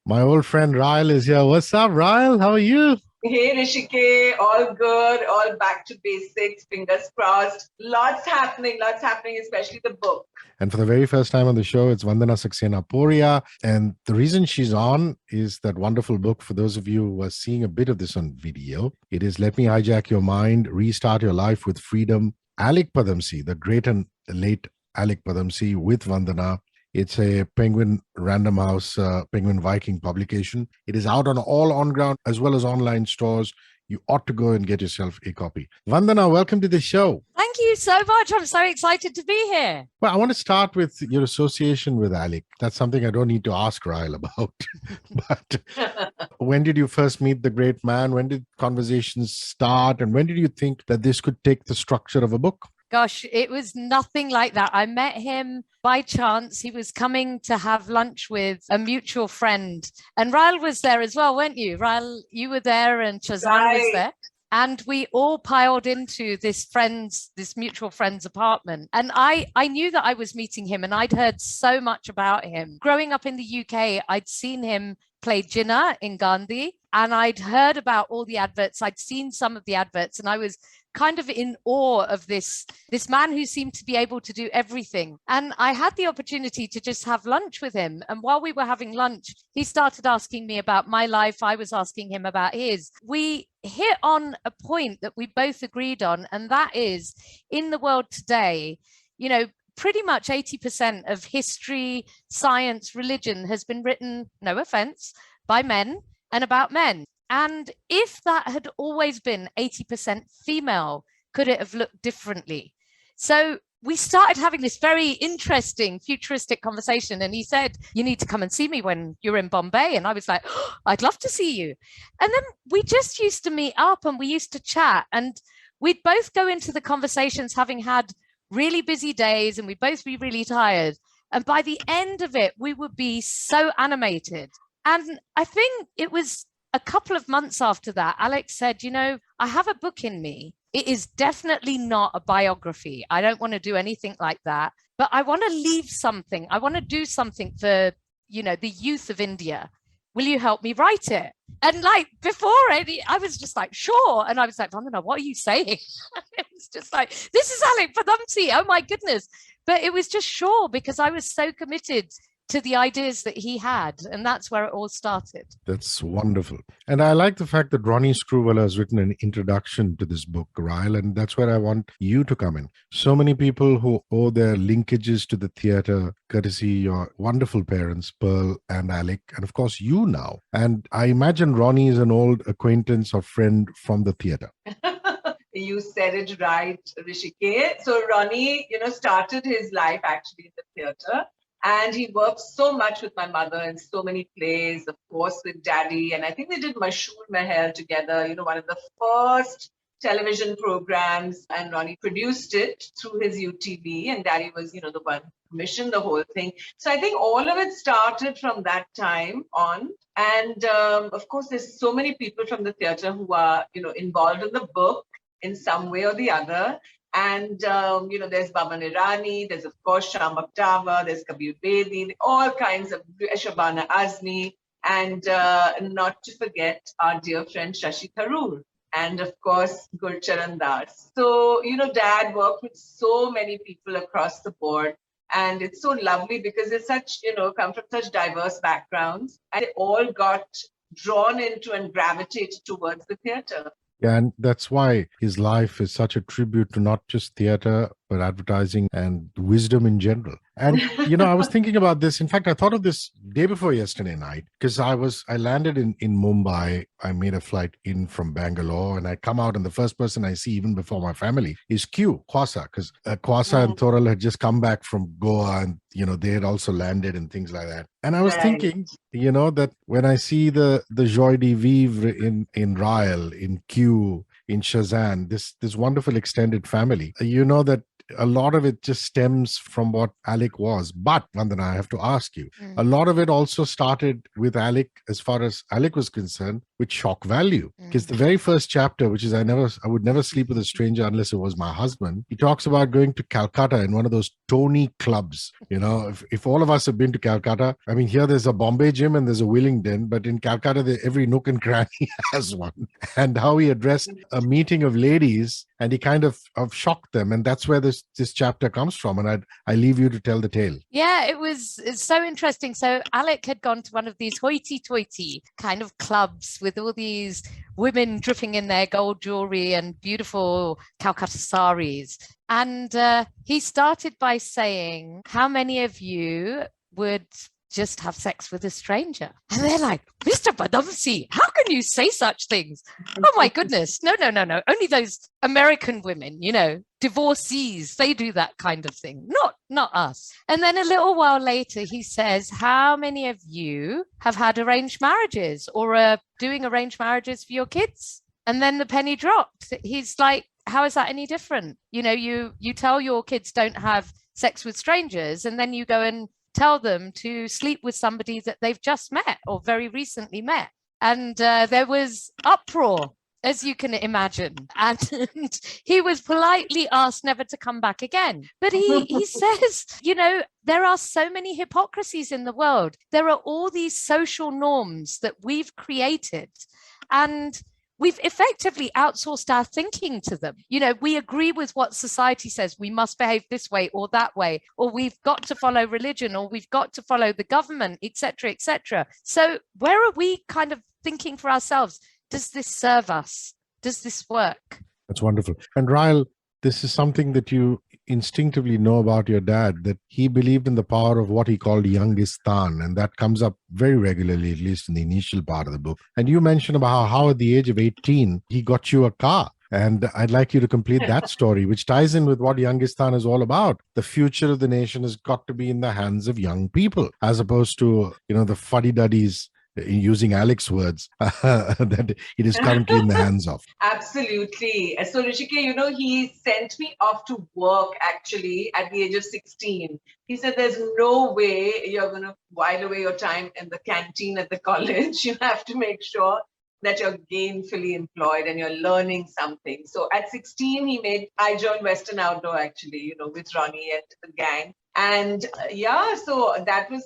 My old friend Raëll is here. What's up, Raëll? How are you? Hey Rishike, all good, all back to basics, fingers crossed. Lots happening, especially the book. And for the very first time on the show, it's Vandana Saxena Poria. And the reason she's on is that wonderful book. For those of you who are seeing a bit of this on video, it is Let Me Hijack Your Mind, Restart Your Life with Freedom. Alyque Padamsee, the great and late Alyque Padamsee with Vandana. It's a Penguin Random House, Penguin Viking publication. It is out on all on-ground as well as online stores. You ought to go and get yourself a copy. Vandana, welcome to the show. Thank you so much. I'm so excited to be here. Well, I want to start with your association with Alyque. That's something I don't need to ask Raëll about. But when did you first meet the great man? When did conversations start? And when did you think that this could take the structure of a book? Gosh, it was nothing like that. I met him by chance. He was coming to have lunch with a mutual friend. And Raëll was there as well, weren't you? Raëll, you were there and Shazan was there. And we all piled into this mutual friend's apartment. And I knew that I was meeting him and I'd heard so much about him. Growing up in the UK, I'd seen him play Jinnah in Gandhi and I'd heard about all the adverts. I'd seen some of the adverts and I was kind of in awe of this man who seemed to be able to do everything. And I had the opportunity to just have lunch with him. And while we were having lunch, he started asking me about my life. I was asking him about his. We hit on a point that we both agreed on, and that is, in the world today, pretty much 80% of history, science, religion has been written, no offense, by men and about men. And if that had always been 80% female, could it have looked differently? So we started having this very interesting futuristic conversation. And he said, you need to come and see me when you're in Bombay. And I was like, oh, I'd love to see you. And then we just used to meet up and we used to chat. And we'd both go into the conversations having had really busy days and we'd both be really tired. And by the end of it, we would be so animated. And I think it was a couple of months after that, Alyque said, I have a book in me. It is definitely not a biography. I don't want to do anything like that, but I want to leave something. I want to do something for, the youth of India. Will you help me write it? And before I was just like, sure. And I was like, Vandana, what are you saying? It was just like, this is Alyque Padamsee. Oh my goodness. But it was just sure because I was so committed to the ideas that he had. And that's where it all started. That's wonderful. And I like the fact that Ronnie Screwvala has written an introduction to this book, Raëll, and that's where I want you to come in. So many people who owe their linkages to the theater, courtesy your wonderful parents, Pearl and Alyque, and of course you now. And I imagine Ronnie is an old acquaintance or friend from the theater. You said it right, Rishike. So Ronnie, started his life actually in the theater. And he worked so much with my mother in so many plays, of course, with Daddy. And I think they did Mashhoor Mahal together, one of the first television programs. And Ronnie produced it through his UTV. And Daddy was, the one who commissioned the whole thing. So I think all of it started from that time on. And of course, there's so many people from the theater who are, involved in the book in some way or the other. And, there's Baban Irani, there's, of course, Sham Aktava, there's Kabir Bedi, all kinds of Shabana Azmi, and not to forget our dear friend Shashi Tharoor, and, of course, Gurcharan Das. So, Dad worked with so many people across the board. And it's so lovely because they're such, come from such diverse backgrounds, and they all got drawn into and gravitated towards the theater. Yeah, and that's why his life is such a tribute to not just theater, but advertising and wisdom in general. And, I was thinking about this. In fact, I thought of this day before yesterday night, because I landed in Mumbai. I made a flight in from Bangalore and I come out and the first person I see, even before my family, is Kwasa, because Kwasa and Thoral had just come back from Goa and, they had also landed and things like that. And I was thinking, that when I see the joie de vivre in Raëll, in Q, in Shazan, this wonderful extended family, that a lot of it just stems from what Alyque was. But Vandana, I have to ask you, a lot of it also started with Alyque, as far as Alyque was concerned, with shock value. Because the very first chapter, which is I would never sleep with a stranger unless it was my husband, he talks about going to Calcutta in one of those Tony clubs. You know, if all of us have been to Calcutta, I mean, here there's a Bombay gym and there's a Willingdon, but in Calcutta, every nook and cranny has one. And how he addressed a meeting of ladies and he kind of shocked them. And that's where this chapter comes from. And I leave you to tell the tale. Yeah, it's so interesting. So Alyque had gone to one of these hoity-toity kind of clubs with all these women dripping in their gold jewelry and beautiful Calcutta saris. And he started by saying, how many of you would just have sex with a stranger? And they're like, Mr. Padamsee, how can you say such things? Oh my goodness. No. Only those American women, you know, divorcees, they do that kind of thing. Not us. And then a little while later, he says, how many of you have had arranged marriages or are doing arranged marriages for your kids? And then the penny dropped. He's like, how is that any different? You know, you tell your kids don't have sex with strangers, and then you go and tell them to sleep with somebody that they've just met or very recently met. And there was uproar, as you can imagine. And he was politely asked never to come back again. But he says, you know, there are so many hypocrisies in the world. There are all these social norms that we've created. And we've effectively outsourced our thinking to them. You know, we agree with what society says. We must behave this way or that way, or we've got to follow religion, or we've got to follow the government, etc., etc. So where are we kind of thinking for ourselves? Does this serve us? Does this work? That's wonderful. And Raëll, this is something that you instinctively know about your dad, that he believed in the power of what he called Youngistan, and that comes up very regularly, at least in the initial part of the book. And you mentioned about how at the age of 18 he got you a car, and I'd like you to complete that story, which ties in with what Youngistan is all about. The future of the nation has got to be in the hands of young people, as opposed to, you know, the fuddy-duddies, using Alyque's words, that it is currently in the hands of. Absolutely. So Hrishike, you know, he sent me off to work actually at the age of 16. He said, there's no way you're going to while away your time in the canteen at the college. You have to make sure that you're gainfully employed and you're learning something. So at 16, I joined Western Outdoor actually, you know, with Ronnie and the gang. And so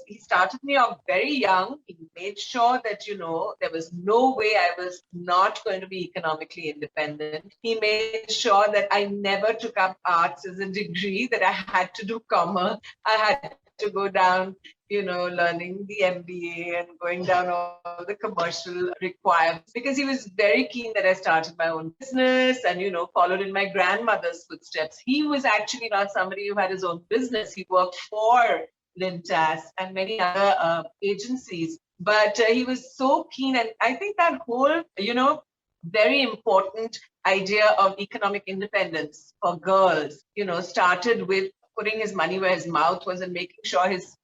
he started me off very young. He made sure that, you know, there was no way I was not going to be economically independent. He made sure that I never took up arts as a degree, that I had to do commerce. I had to go down, you know, learning the MBA and going down all the commercial requirements, because he was very keen that I started my own business and, you know, followed in my grandmother's footsteps. He was actually not somebody who had his own business. He worked for Lintas and many other agencies, but he was so keen. And I think that whole, you know, very important idea of economic independence for girls, you know, started with putting his money where his mouth was and making sure his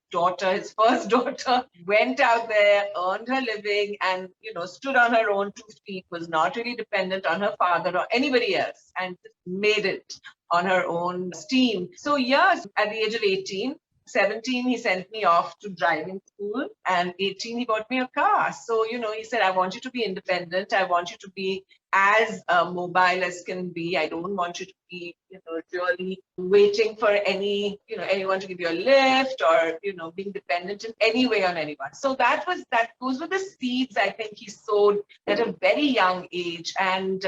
first daughter, went out there, earned her living, and, you know, stood on her own 2 feet, was not really dependent on her father or anybody else, and made it on her own steam. So yes, at the age of 18, 17, he sent me off to driving school, and 18, he bought me a car. So, you know, he said, I want you to be independent. I want you to be as mobile as can be. I don't want you to be, you know, really waiting for anyone to give you a lift, or, you know, being dependent in any way on anyone. So those were the seeds I think he sowed at a very young age. And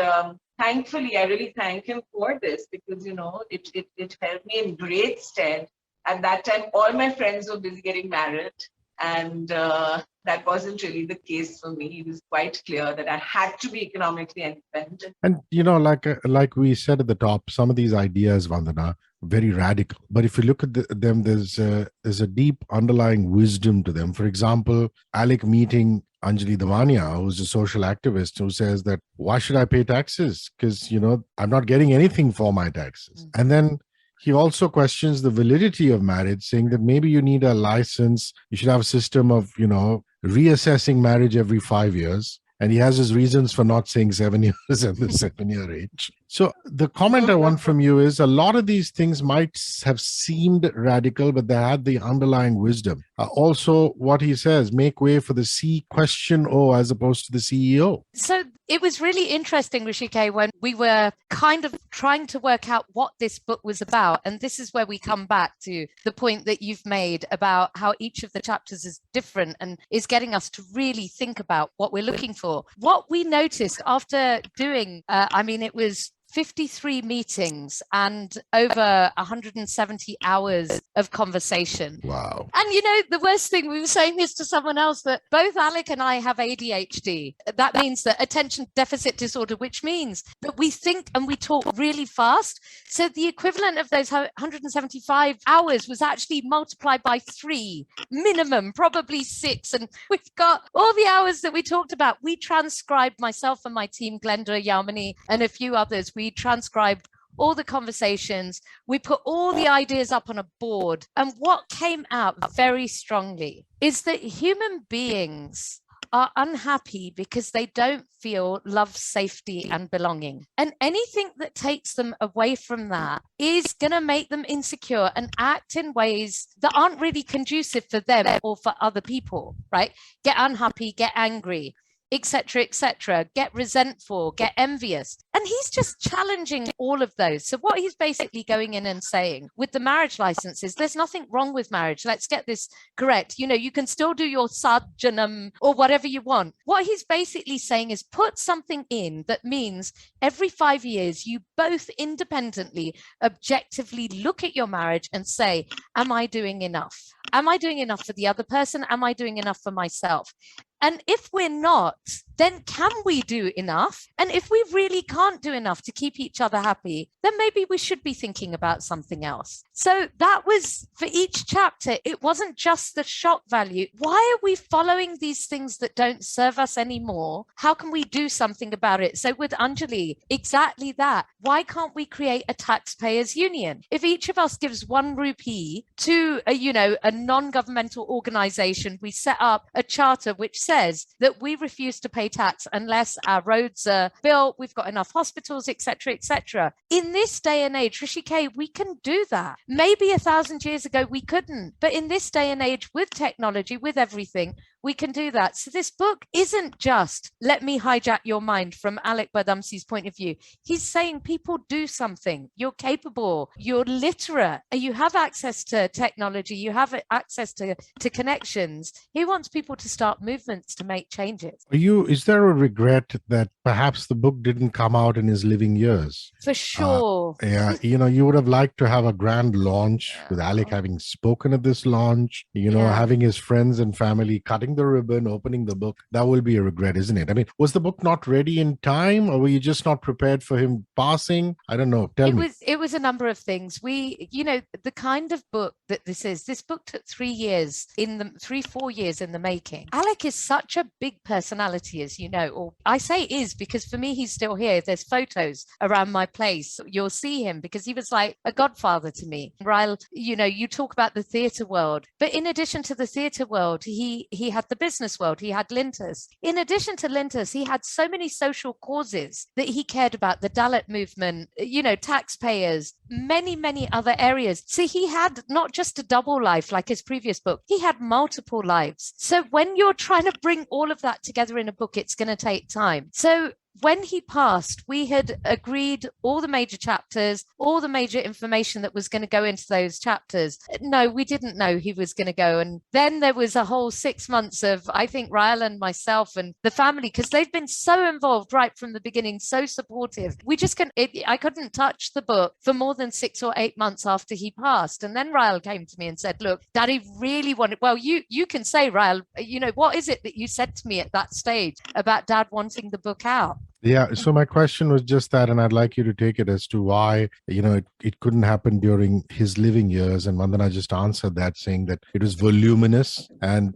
thankfully, I really thank him for this, because, you know, it held me in great stead. At that time, all my friends were busy getting married, and that wasn't really the case for me. It was quite clear that I had to be economically independent. And, you know, like we said at the top, some of these ideas, Vandana, very radical. But if you look at them, there's a deep underlying wisdom to them. For example, Alyque meeting Anjali Davania, who's a social activist, who says that, why should I pay taxes? Because, you know, I'm not getting anything for my taxes. And then he also questions the validity of marriage, saying that maybe you need a license. You should have a system of, you know, reassessing marriage every 5 years. And he has his reasons for not saying 7 years at the 7-year age. So the comment I want from you is a lot of these things might have seemed radical, but they had the underlying wisdom. Also, what he says, make way for the C question O as opposed to the CEO. So it was really interesting, Rishike, when we were kind of trying to work out what this book was about. And this is where we come back to the point that you've made about how each of the chapters is different and is getting us to really think about what we're looking for. What we noticed after doing, it was 53 meetings and over 170 hours of conversation. Wow. And the worst thing, we were saying this to someone else, that both Alyque and I have ADHD. That means that attention deficit disorder, which means that we think and we talk really fast. So the equivalent of those 175 hours was actually multiplied by 3 minimum, probably 6. And we've got all the hours that we talked about. We transcribed, myself and my team, Glenda, Yamini, and a few others, we transcribed all the conversations. We put all the ideas up on a board. And what came out very strongly is that human beings are unhappy because they don't feel love, safety, and belonging. And anything that takes them away from that is going to make them insecure and act in ways that aren't really conducive for them or for other people, right? Get unhappy, get angry, etc., get resentful, get envious. And he's just challenging all of those. So what he's basically going in and saying with the marriage licenses, there's nothing wrong with marriage. Let's get this correct. You can still do your sadjanam or whatever you want. What he's basically saying is put something in that means every 5 years, you both independently, objectively look at your marriage and say, am I doing enough? Am I doing enough for the other person? Am I doing enough for myself? And if we're not, then can we do enough? And if we really can't do enough to keep each other happy, then maybe we should be thinking about something else. So that was for each chapter. It wasn't just the shock value. Why are we following these things that don't serve us anymore? How can we do something about it? So with Anjali, exactly that. Why can't we create a taxpayers union? If each of us gives 1 rupee to a non-governmental organization, we set up a charter which says that we refuse to pay tax unless our roads are built, we've got enough hospitals, etc. In this day and age, Rishike, we can do that. Maybe 1,000 years ago we couldn't, but in this day and age, with technology, with everything, we can do that. So this book isn't just let me hijack your mind from Alyque Padamsee's point of view. He's saying people do something. You're capable, you're literate, you have access to technology, you have access to connections. He wants people to start movements to make changes. Is there a regret that perhaps the book didn't come out in his living years? For sure. You would have liked to have a grand launch with Alyque having spoken at this launch, having his friends and family cutting the ribbon, opening the book. That will be a regret, isn't it? I mean, was the book not ready in time, or were you just not prepared for him passing? I don't know. Tell me. It was a number of things. The kind of book that this book took 3 years 4 years in the making. Alyque is such a big personality, as you know, or I say is because for me, he's still here. There's photos around my place. You'll see him because he was like a godfather to me. Raëll, you talk about the theatre world, but in addition to the theatre world, he had the business world, he had Lintus. In addition to Lintus, he had so many social causes that he cared about, the Dalit movement, taxpayers, many other areas. So he had not just a double life like his previous book, he had multiple lives. So when you're trying to bring all of that together in a book, it's going to take time. So when he passed, we had agreed all the major chapters, all the major information that was going to go into those chapters. No, we didn't know he was going to go. And then there was a whole 6 months of, I think, Raëll and myself and the family, because they've been so involved right from the beginning, so supportive. We just I couldn't touch the book for more than 6 or 8 months after he passed. And then Raëll came to me and said, look, Daddy really wanted, well, you can say, Raëll, what is it that you said to me at that stage about Dad wanting the book out? Yeah, so my question was just that, and I'd like you to take it as to why, it couldn't happen during his living years. And Vandana just answered that, saying that it was voluminous and,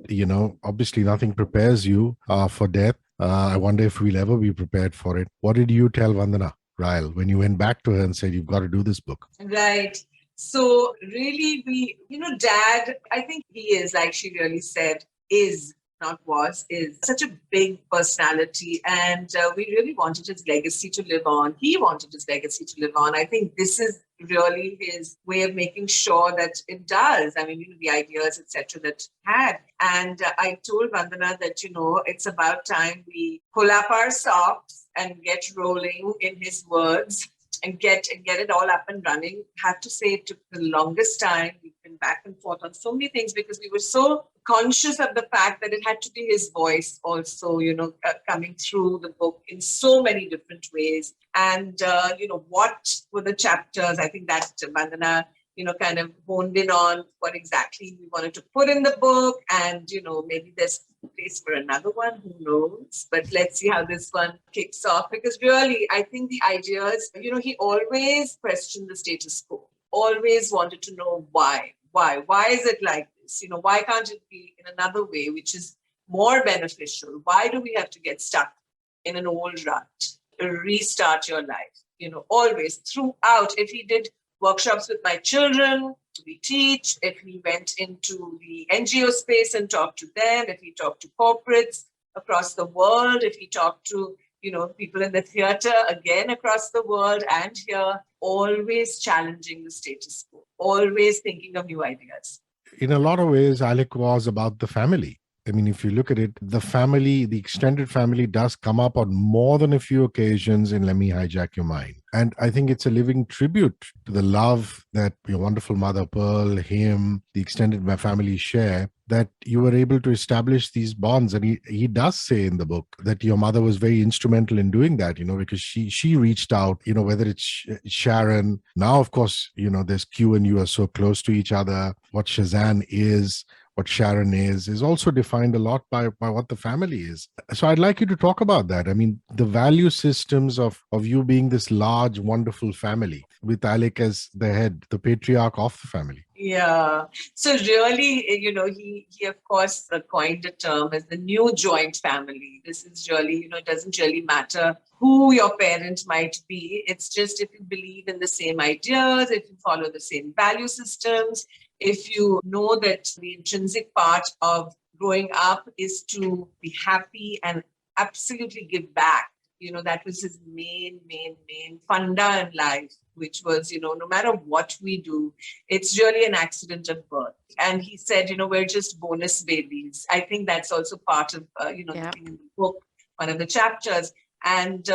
obviously nothing prepares you for death. I wonder if we'll ever be prepared for it. What did you tell Vandana, Raëll, when you went back to her and said, you've got to do this book? Right. So really, Dad, I think he is, like she really said, is not was, is such a big personality. And we really wanted his legacy to live on. He wanted his legacy to live on. I think this is really his way of making sure that it does. I mean, the ideas, etc., that he had. And I told Vandana that, it's about time we pull up our socks and get rolling, in his words, and get it all up and running. I have to say, it took the longest time. We've been back and forth on so many things because we were so conscious of the fact that it had to be his voice also, coming through the book in so many different ways. And, what were the chapters? I think that Vandana, kind of honed in on what exactly we wanted to put in the book. And, maybe there's place for another one, who knows? But let's see how this one kicks off. Because really, I think the ideas, he always questioned the status quo, always wanted to know why. Why is it like this? Why can't it be in another way, which is more beneficial? Why do we have to get stuck in an old rut? Restart your life, always throughout. If he did workshops with my children, we teach. If he went into the NGO space and talked to them, if he talked to corporates across the world, if he talked to, people in the theater, again, across the world and here, always challenging the status quo, always thinking of new ideas. In a lot of ways, Alyque was about the family. I mean, if you look at it, the family, the extended family does come up on more than a few occasions in Let Me Hijack Your Mind. And I think it's a living tribute to the love that your wonderful mother, Pearl, him, the extended family share, that you were able to establish these bonds. And he does say in the book that your mother was very instrumental in doing that, because she reached out, whether it's Sharon. Now, of course, there's Q and you are so close to each other. What Shazan is, what Sharon is also defined a lot by what the family is. So I'd like you to talk about that. I mean, the value systems of you being this large, wonderful family with Alyque as the head, the patriarch of the family. Yeah. So really, he of course coined a term as the new joint family. This is really, it doesn't really matter who your parent might be. It's just if you believe in the same ideas, if you follow the same value systems, if you know that the intrinsic part of growing up is to be happy and absolutely give back. That was his main funda in life, which was, no matter what we do, it's really an accident of birth. And he said, we're just bonus babies. I think that's also part of, the thing in the book, one of the chapters. And,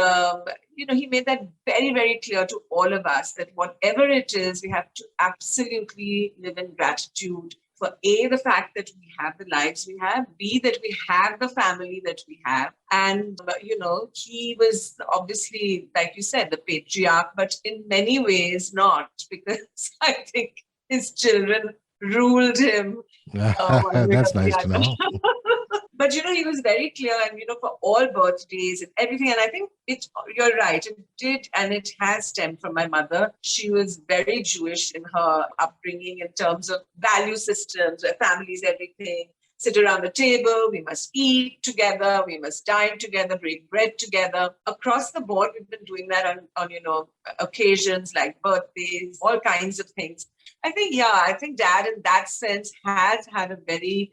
he made that very, very clear to all of us that whatever it is, we have to absolutely live in gratitude for A, the fact that we have the lives we have, B, that we have the family that we have. And, he was obviously, like you said, the patriarch, but in many ways not, because I think his children ruled him. That's nice to know. But, he was very clear and, for all birthdays and everything. And I think you're right. It did. And it has stemmed from my mother. She was very Jewish in her upbringing in terms of value systems, where families, everything. Sit around the table, we must eat together, we must dine together, break bread together. Across the board, we've been doing that on occasions like birthdays, all kinds of things. I think Dad in that sense has had a very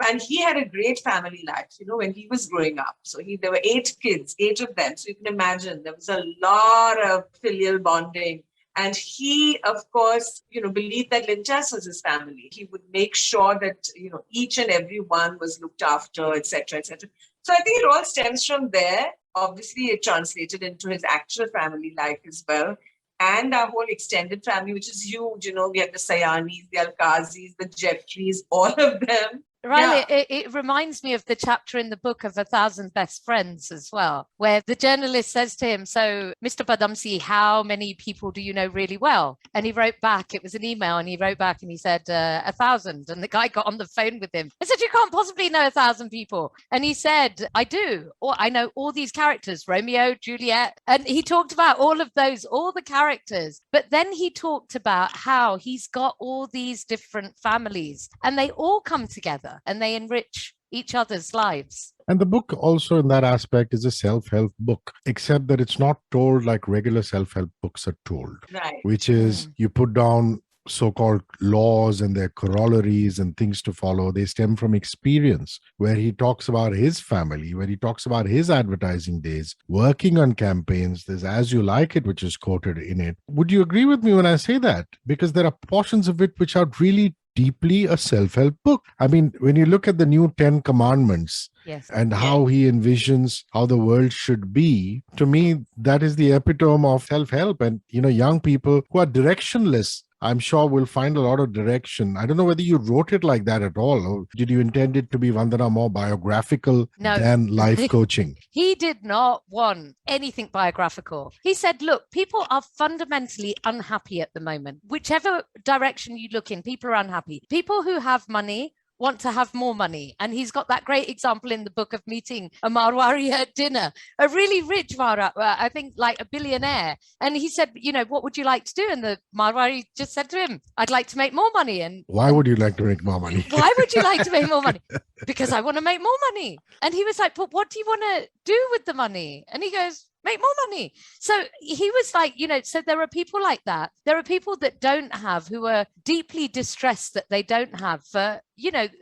and he had a great family life, when he was growing up. So there were 8 kids, 8 of them. So you can imagine there was a lot of filial bonding. And he, of course, believed that Linchas was his family. He would make sure that, each and every one was looked after, etc., etc. So I think it all stems from there. Obviously, it translated into his actual family life as well. And our whole extended family, which is huge. We have the Sayanis, the Alkazis, the Jeffreys, all of them. Raëll, it reminds me of the chapter in the book of 1,000 Best Friends as well, where the journalist says to him, so, Mr. Padamsee, how many people do you know really well? And he wrote back, it was an email, and he wrote back and he said, 1,000. And the guy got on the phone with him. I said, you can't possibly know 1,000 people. And he said, I do. Or I know all these characters, Romeo, Juliet. And he talked about all of those, all the characters. But then he talked about how he's got all these different families and they all come together and they enrich each other's lives. And the book also in that aspect is a self-help book, except that it's not told like regular self-help books are told, right. Which is you put down so-called laws and their corollaries and things to follow. They stem from experience, where he talks about his family, where he talks about his advertising days, working on campaigns. There's As You Like It, which is quoted in it. Would you agree with me when I say that? Because there are portions of it which are really deeply a self-help book. I mean, when you look at the new 10 commandments, Yes. and how he envisions how the world should be, to me, that is the epitome of self-help. And, young people who are directionless, I'm sure will find a lot of direction. I don't know whether you wrote it like that at all, or did you intend it to be, Vandana, more biographical than life coaching? He did not want anything biographical. He said, look, people are fundamentally unhappy at the moment. Whichever direction you look in, people are unhappy. People who have money want to have more money. And he's got that great example in the book of meeting a Marwari at dinner, a really rich Marwari, I think like a billionaire. And he said, what would you like to do? And the Marwari just said to him, I'd like to make more money. And why would you like to make more money? Why would you like to make more money? Because I want to make more money. And he was like, but what do you want to do with the money? And he goes, make more money. So he was like, so there are people like that. There are people that don't have, who are deeply distressed that they don't have for,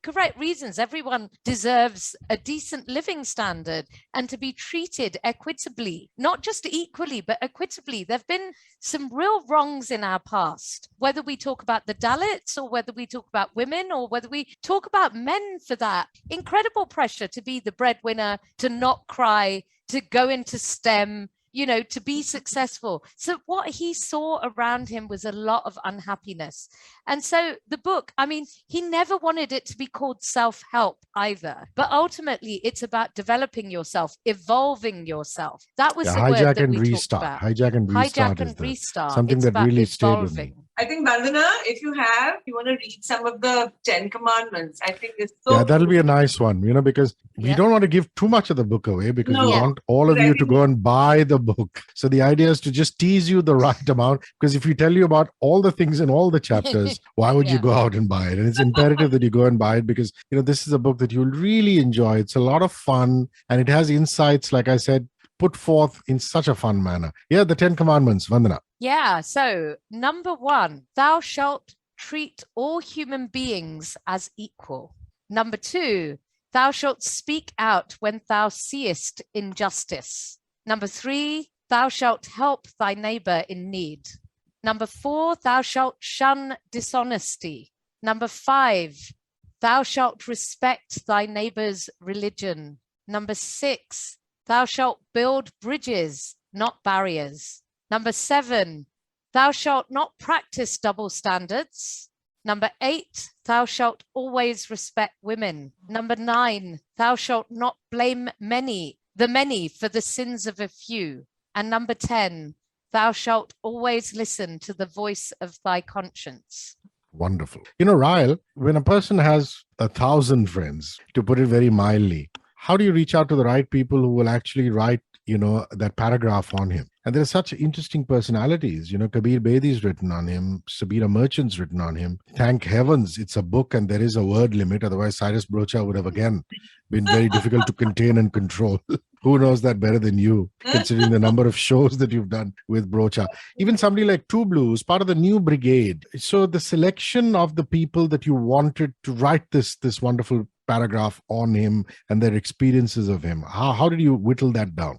correct reasons. Everyone deserves a decent living standard and to be treated equitably, not just equally, but equitably. There have been some real wrongs in our past, whether we talk about the Dalits or whether we talk about women or whether we talk about men, for that incredible pressure to be the breadwinner, to not cry, to go into STEM, to be successful. So what he saw around him was a lot of unhappiness. And so the book, he never wanted it to be called self-help either, but ultimately it's about developing yourself, evolving yourself. That was the word that we talked about. Hijack and restart. Something it's that really stayed with me. I think, Vandana, if you want to read some of the 10 commandments. I think it's so. Yeah, that'll be a nice one, because we don't want to give too much of the book away, because we want all of you to go and buy the book. So the idea is to just tease you the right amount, because if we tell you about all the things in all the chapters, why would you go out and buy it? And it's imperative that you go and buy it, because, this is a book that you'll really enjoy. It's a lot of fun, and it has insights, like I said, put forth in such a fun manner. Yeah, the 10 commandments, Vandana. Yeah, so number 1, thou shalt treat all human beings as equal. Number 2, thou shalt speak out when thou seest injustice. Number 3, thou shalt help thy neighbor in need. Number 4, thou shalt shun dishonesty. Number 5, thou shalt respect thy neighbor's religion. Number 6, thou shalt build bridges, not barriers. Number 7, thou shalt not practice double standards. Number 8, thou shalt always respect women. Number 9, thou shalt not blame the many for the sins of a few. And number 10, thou shalt always listen to the voice of thy conscience. Wonderful. Raëll, when a person has 1,000 friends, to put it very mildly, how do you reach out to the right people who will actually write that paragraph on him? And there are such interesting personalities. Kabir Bedi's written on him. Sabira Merchant's written on him. Thank heavens it's a book and there is a word limit. Otherwise, Cyrus Brocha would have again been very difficult to contain and control. Who knows that better than you, considering the number of shows that you've done with Brocha. Even somebody like Two Blues, part of the new brigade. So the selection of the people that you wanted to write this wonderful paragraph on him and their experiences of him, how did you whittle that down?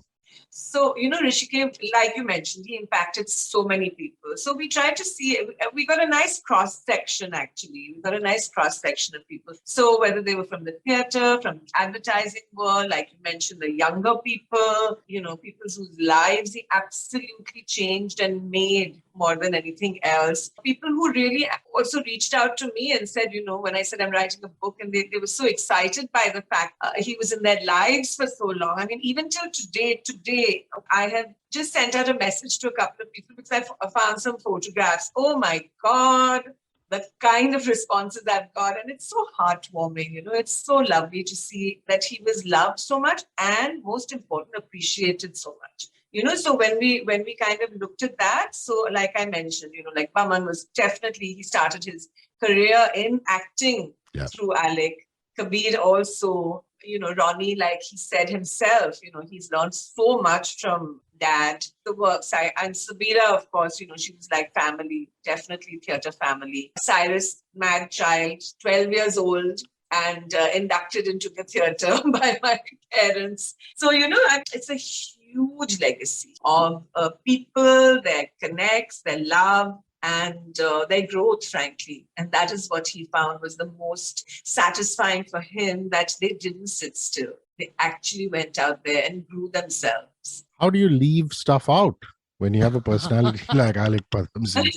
So, Hrishikesh, like you mentioned, he impacted so many people. So we tried to see, we got a nice cross-section, actually. We got a nice cross-section of people. So whether they were from the theatre, from the advertising world, like you mentioned, the younger people, people whose lives he absolutely changed and made more than anything else. People who really also reached out to me and said, when I said I'm writing a book, and they were so excited by the fact he was in their lives for so long. Even till today, I have just sent out a message to a couple of people because I found some photographs. Oh my God, the kind of responses I've got. And it's so heartwarming, it's so lovely to see that he was loved so much and, most important, appreciated so much. So when we kind of looked at that, so like I mentioned, like Baman was definitely, he started his career in acting through Alyque. Kabir also, Ronnie, like he said himself, he's learned so much from dad, the works. And Sabira, of course, she was like family, definitely theatre family. Cyrus, mad child, 12 years old, and inducted into the theatre by my parents. So, it's a huge legacy of people, their connects, their love, and their growth, frankly. And that is what he found was the most satisfying for him, that they didn't sit still. They actually went out there and grew themselves. How do you leave stuff out when you have a personality like Alyque Padamsee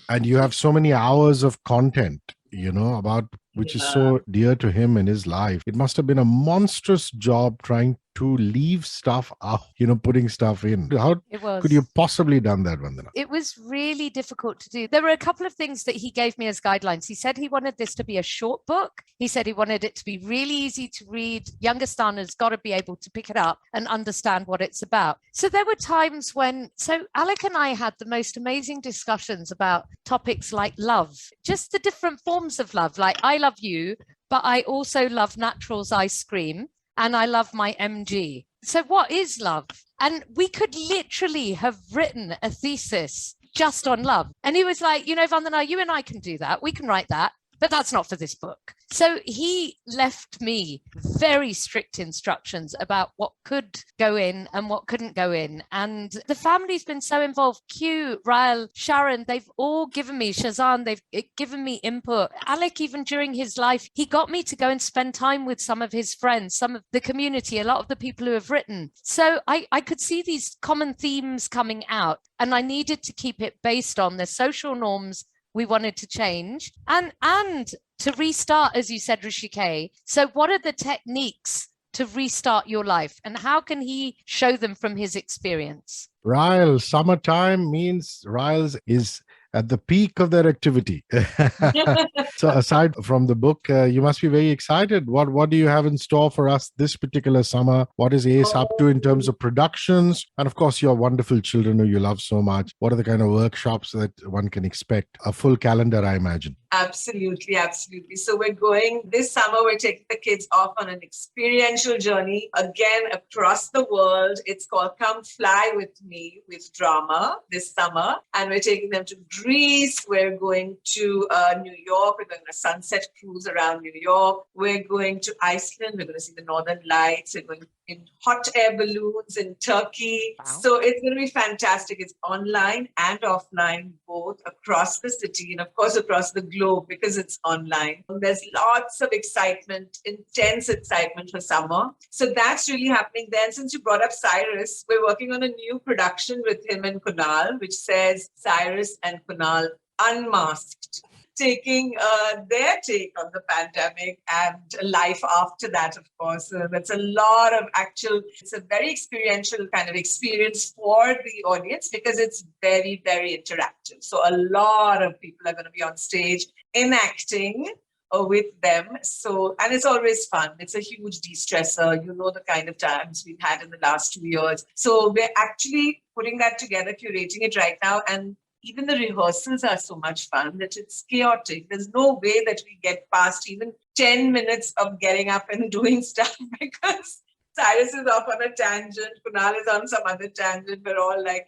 and you have so many hours of content, about which is so dear to him in his life? It must have been a monstrous job trying to leave stuff out, putting stuff in. How could you possibly done that, Vandana? It was really difficult to do. There were a couple of things that he gave me as guidelines. He said he wanted this to be a short book. He said he wanted it to be really easy to read. Youngster's got to be able to pick it up and understand what it's about. So there were times when, Alyque and I had the most amazing discussions about topics like love, just the different forms of love. Like, I love you, but I also love Naturals ice cream. And I love my MG. So what is love? And we could literally have written a thesis just on love. And he was like, Vandana, you and I can do that. We can write that, but that's not for this book. So he left me very strict instructions about what could go in and what couldn't go in. And the family's been so involved. Q, Raëll, Sharon, they've all given me, Shazan, they've given me input. Alyque, even during his life, he got me to go and spend time with some of his friends, some of the community, a lot of the people who have written. So I could see these common themes coming out, and I needed to keep it based on the social norms we wanted to change and to restart, as you said, Hrishi. So what are the techniques to restart your life, and how can he show them from his experience? Raëll, summertime means Raëll is at the peak of their activity. So aside from the book, you must be very excited. What do you have in store for us this particular summer? What is ACE up to in terms of productions? And of course, your wonderful children who you love so much. What are the kind of workshops that one can expect? A full calendar, I imagine. Absolutely, absolutely. So we're going this summer, we're taking the kids off on an experiential journey, again, across the world. It's called Come Fly With Me with Drama this summer. And we're taking them to Greece. We're going to New York. We're going on a sunset cruise around New York. We're going to Iceland. We're going to see the Northern Lights. We're going in hot air balloons in Turkey. Wow. So it's going to be fantastic. It's online and offline, both across the city and of course across the globe, because it's online. There's lots of excitement, intense excitement for summer. So that's really happening there. And since you brought up Cyrus, we're working on a new production with him and Kunal, which says Cyrus and Kunal Unmasked, taking their take on the pandemic and life after that, of course. That's a lot of it's a very experiential kind of experience for the audience because it's very, very interactive. So a lot of people are going to be on stage enacting with them. So, and it's always fun. It's a huge de-stressor. The kind of times we've had in the last 2 years. So we're actually putting that together, curating it right now. And even the rehearsals are so much fun that it's chaotic. There's no way that we get past even 10 minutes of getting up and doing stuff because Cyrus is off on a tangent, Kunal is on some other tangent. We're all like,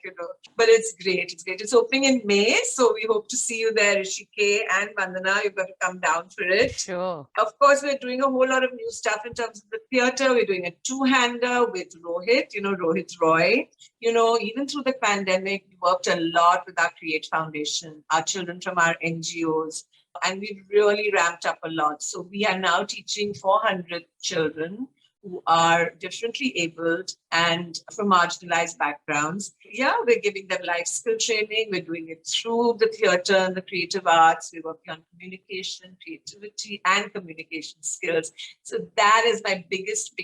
but it's great. It's great. It's opening in May. So we hope to see you there, Hrishi and Vandana. You've got to come down for it. Sure. Of course, we're doing a whole lot of new stuff in terms of the theatre. We're doing a two-hander with Rohit, Rohit Roy. Even through the pandemic, we worked a lot with our Create Foundation, our children from our NGOs, and we've really ramped up a lot. So we are now teaching 400 children who are differently abled and from marginalized backgrounds. Yeah, we're giving them life skill training. We're doing it through the theatre and the creative arts. We're working on communication, creativity, and communication skills. So that is my biggest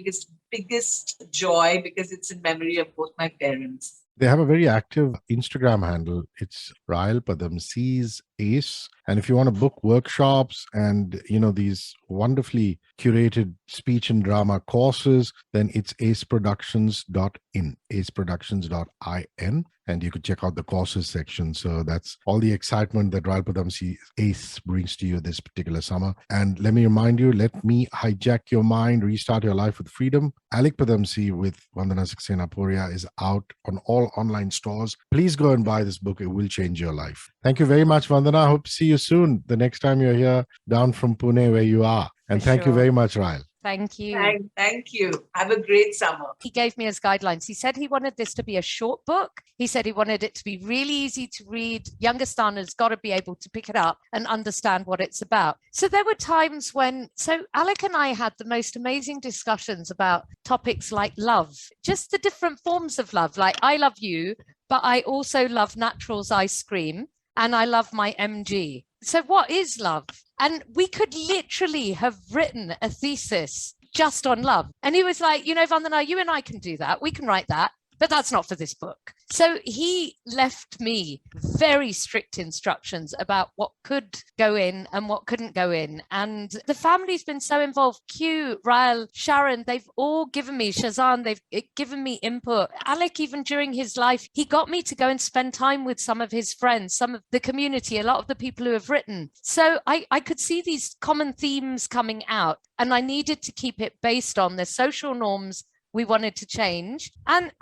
joy because it's in memory of both my parents. They have a very active Instagram handle. It's Raëll Padamsee's ACE. And if you want to book workshops and, these wonderfully curated speech and drama courses, then it's aceproductions.in, aceproductions.in. And you could check out the courses section. So that's all the excitement that Raëll Padamsee ACE brings to you this particular summer. And let me remind you, let me hijack your mind, restart your life with freedom. Alyque Padamsee with Vandana, Saxena, Poria is out on all online stores. Please go and buy this book. It will change your life. Thank you very much, Vandana. Hope to see you soon the next time you're here down from Pune where you are. And thank you very much, Raëll. Thank you. Thank you. Have a great summer. He gave me his guidelines. He said he wanted this to be a short book. He said he wanted it to be really easy to read. Youngster's got to be able to pick it up and understand what it's about. So there were times when, Alyque and I had the most amazing discussions about topics like love, just the different forms of love. Like, I love you, but I also love Naturals ice cream and I love my MG. So what is love? And we could literally have written a thesis just on love. And he was like, Vandana, you and I can do that. We can write that, but that's not for this book. So he left me very strict instructions about what could go in and what couldn't go in. And the family's been so involved. Q, Raëll, Sharon, they've all given me, Shazan, they've given me input. Alyque, even during his life, he got me to go and spend time with some of his friends, some of the community, a lot of the people who have written. So I could see these common themes coming out, and I needed to keep it based on the social norms we wanted to change and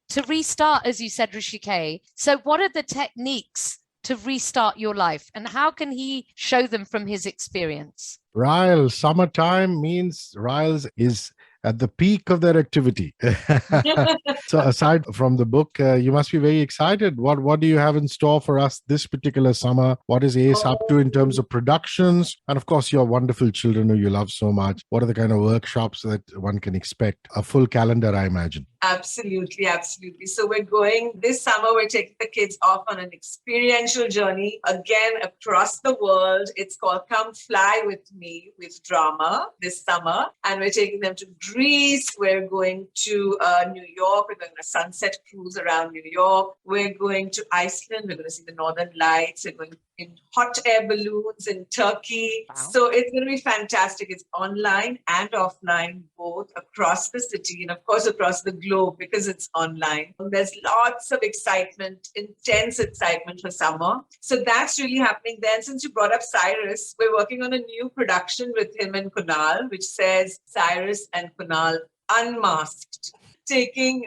to restart, as you said, Hrishi. So what are the techniques to restart your life, and how can he show them from his experience? Raëll, summertime means Raëll is at the peak of their activity. So aside from the book, you must be very excited. What do you have in store for us this particular summer? What is ACE up to in terms of productions? And of course, your wonderful children who you love so much. What are the kind of workshops that one can expect? A full calendar, I imagine. Absolutely. So this summer, we're taking the kids off on an experiential journey, again, across the world. It's called Come Fly With Me with Drama this summer. And we're taking them to Greece. We're going to New York. We're going on a sunset cruise around New York. We're going to Iceland. We're going to see the Northern Lights. We're going in hot air balloons in Turkey. Wow. So it's going to be fantastic. It's online and offline, both across the city and of course across the globe because it's online. There's lots of excitement, intense excitement for summer. So that's really happening then. Since you brought up Cyrus, we're working on a new production with him and Kunal, which says Cyrus and Kunal Unmasked, taking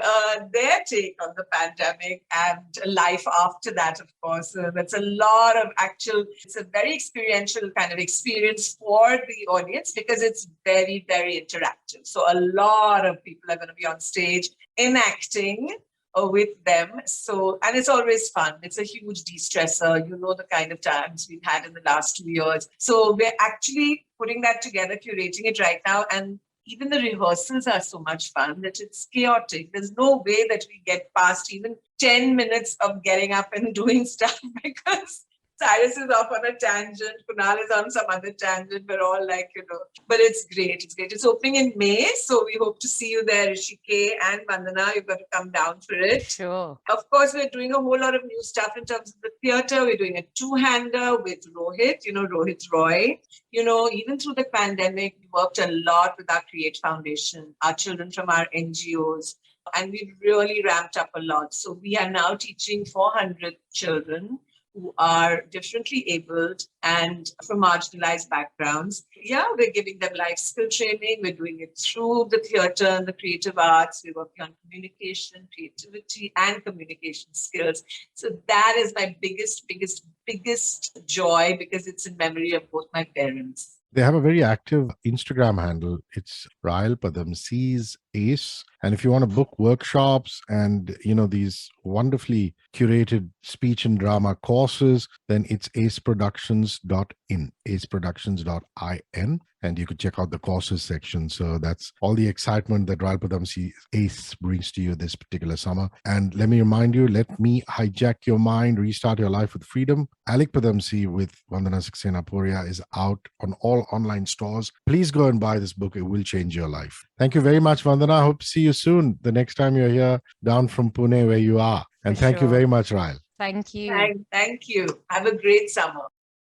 their take on the pandemic and life after that, of course. That's a lot of it's a very experiential kind of experience for the audience because it's very, very interactive. So a lot of people are going to be on stage enacting with them. And it's always fun. It's a huge de-stressor. The kind of times we've had in the last 2 years. So we're actually putting that together, curating it right now. And even the rehearsals are so much fun that it's chaotic. There's no way that we get past even 10 minutes of getting up and doing stuff because Cyrus is off on a tangent, Kunal is on some other tangent. We're all but it's great. It's opening in May, so we hope to see you there, Hrishi and Vandana. You've got to come down for it. Sure. Of course, we're doing a whole lot of new stuff in terms of the theatre. We're doing a two-hander with Rohit, Rohit Roy. Even through the pandemic, we worked a lot with our Create Foundation, our children from our NGOs, and we've really ramped up a lot. So we are now teaching 400 children who are differently abled and from marginalized backgrounds. Yeah, we're giving them life skill training. We're doing it through the theatre and the creative arts. We're working on communication, creativity, and communication skills. So that is my biggest joy because it's in memory of both my parents. They have a very active Instagram handle. It's Raëll Padamsee's ACE. And if you want to book workshops and, these wonderfully curated speech and drama courses, then it's aceproductions.in, aceproductions.in. And you could check out the courses section. So that's all the excitement that Raëll Padamsee ACE brings to you this particular summer. And let me remind you, let me hijack your mind, restart your life with freedom. Alyque Padamsee with Vandana, Saxena, Poria is out on all online stores. Please go and buy this book. It will change your life. Thank you very much, Vandana. Hope to see you soon the next time you're here down from Pune where you are. And thank you very much, Raëll. Thank you. Thank you. Have a great summer.